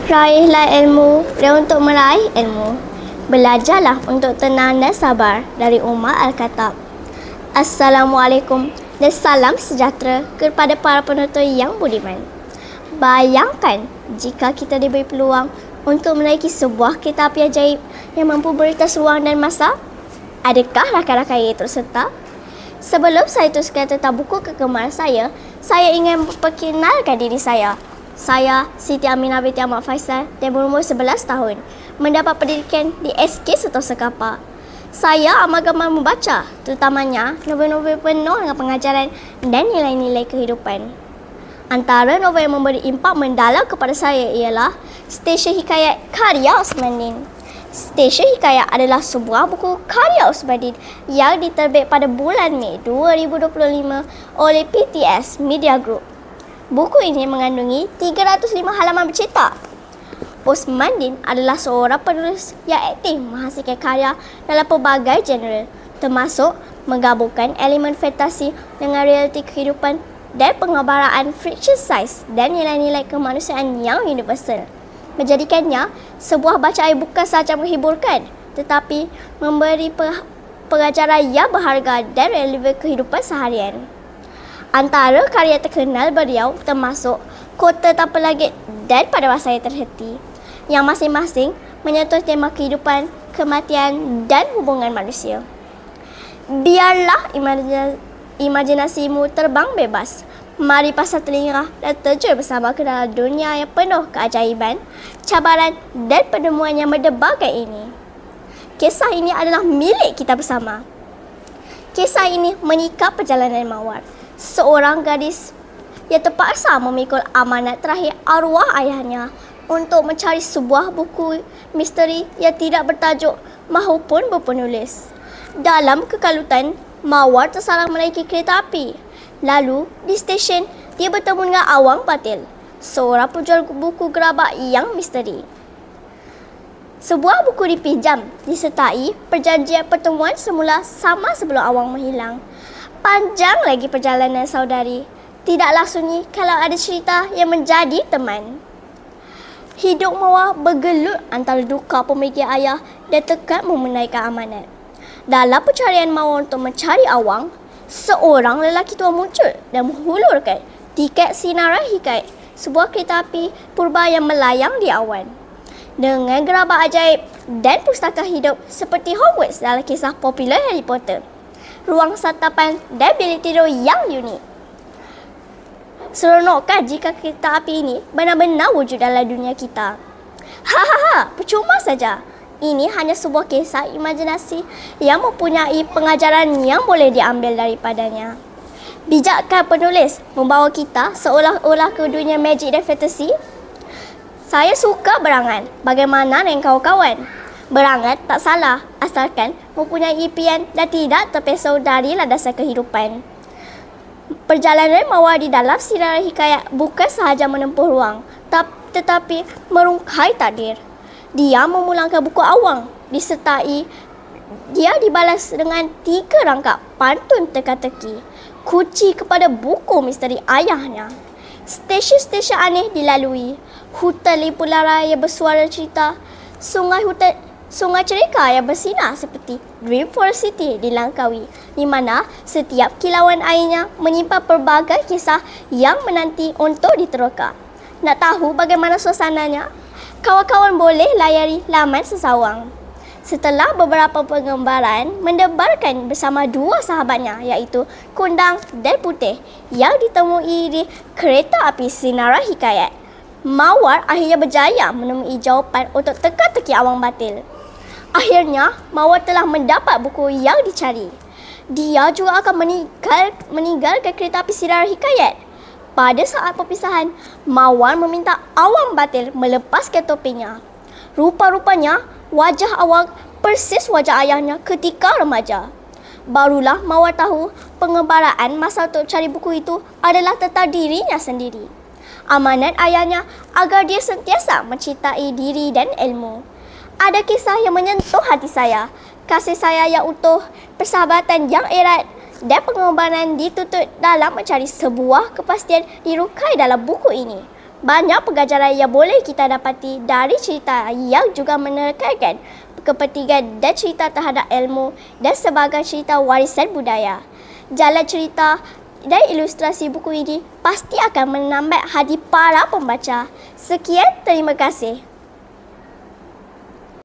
Raihlah ilmu dan untuk meraih ilmu, belajarlah untuk tenang dan sabar dari Umar Al-Khattab. Assalamualaikum dan salam sejahtera kepada para penonton yang budiman. Bayangkan jika kita diberi peluang untuk menaiki sebuah kereta api ajaib yang mampu berintas ruang dan masa. Adakah rakan-rakan ia turut serta? Sebelum saya teruskan tentang buku kegemaran saya ingin memperkenalkan diri saya. Saya Siti Aminah binti Ahmad Faisal dan berumur 11 tahun. Mendapat pendidikan di SK Sentosa Kapar. Saya amat gemar membaca, terutamanya novel-novel penuh dengan pengajaran dan nilai-nilai kehidupan. Antara novel yang memberi impak mendalam kepada saya ialah Stesen Hikayat karya Osmandin. Stesen Hikayat adalah sebuah buku karya Osmandin yang diterbit pada bulan Mei 2025 oleh PTS Media Group. Buku ini mengandungi 305 halaman bercetak. Osmandin adalah seorang penulis yang aktif menghasilkan karya dalam pelbagai genre, termasuk menggabungkan elemen fantasi dengan realiti kehidupan dan pengabaraan fiction science dan nilai-nilai kemanusiaan yang universal. Menjadikannya sebuah bacaan bukan sahaja menghiburkan, tetapi memberi pengajaran yang berharga dan relevan kehidupan seharian. Antara karya terkenal beliau termasuk Kota Tanpa Langit dan Pada Masa Yang Terhenti, yang masing-masing menyentuh tema kehidupan, kematian dan hubungan manusia. Biarlah imajinasimu terbang bebas. Mari pasang telinga dan terjun bersama ke dalam dunia yang penuh keajaiban, cabaran dan penemuan yang mendebarkan ini. Kisah ini adalah milik kita bersama. Kisah ini menyikap perjalanan Mawar, seorang gadis yang terpaksa memikul amanat terakhir arwah ayahnya untuk mencari sebuah buku misteri yang tidak bertajuk maupun berpenulis. Dalam kekalutan, Mawar tersalah menaiki kereta api. Lalu, di stesen, dia bertemu dengan Awang Batil, seorang penjual buku gerabak yang misteri. Sebuah buku dipinjam, disertai perjanjian pertemuan semula sama sebelum Awang menghilang. Panjang lagi perjalanan saudari. Tidaklah sunyi kalau ada cerita yang menjadi teman. Hidup Mawar bergelut antara duka pemikir ayah dan tekad memenaikan amanat. Dalam pencarian Mawar untuk mencari Awang, seorang lelaki tua muncul dan menghulurkan tiket Sinarai Hikayat, sebuah kereta api purba yang melayang di awan. Dengan gerabak ajaib dan pustaka hidup seperti Hogwarts dalam kisah popular Harry Potter, ruang santapan dan bilik tidur yang unik. Seronokkah jika kereta api ini benar-benar wujud dalam dunia kita? Hahaha, percuma saja. Ini hanya sebuah kisah imajinasi yang mempunyai pengajaran yang boleh diambil daripadanya. Bijakkah penulis membawa kita seolah-olah ke dunia magic dan fantasi? Saya suka berangan. Bagaimana dengan kawan-kawan? Berangan tak salah, asalkan mempunyai impian dan tidak terpesong dari landasan kehidupan. Perjalanan Mawar di dalam Sinarai Hikayat bukan sahaja menempuh ruang, tetapi merungkai takdir. Dia memulangkan buku Awang, dia dibalas dengan 3 rangkap pantun teka-teki, kunci kepada buku misteri ayahnya. Stesen-stesen aneh dilalui, hutan limpu lara yang bersuara cerita, sungai cerika yang bersinar seperti Dream Forest City dilangkaui, di mana setiap kilauan airnya menyimpan pelbagai kisah yang menanti untuk diteroka. Nak tahu bagaimana suasananya? Kawan-kawan boleh layari laman sesawang. Setelah beberapa pengembaraan mendebarkan bersama 2 sahabatnya, iaitu Kundang dan Putih, yang ditemui di kereta api Sinarai Hikayat, Mawar akhirnya berjaya menemui jawapan untuk teka-teki Awang Batil. Akhirnya, Mawar telah mendapat buku yang dicari. Dia juga akan meninggalkan kereta api Sinarai Hikayat. Pada saat perpisahan, Mawar meminta Awang Batil melepaskan topinya. Rupa-rupanya, wajah Awang persis wajah ayahnya ketika remaja. Barulah Mawar tahu pengembaraan masa untuk cari buku itu adalah tentang dirinya sendiri. Amanat ayahnya agar dia sentiasa mencintai diri dan ilmu. Ada kisah yang menyentuh hati saya, kasih saya yang utuh, persahabatan yang erat dan pengorbanan dituntut dalam mencari sebuah kepastian dirukai dalam buku ini. Banyak pengajaran yang boleh kita dapati dari cerita yang juga menekankan kepentingan dan cerita terhadap ilmu dan sebagai cerita warisan budaya. Jalan cerita dan ilustrasi buku ini pasti akan menambah hati para pembaca. Sekian, terima kasih.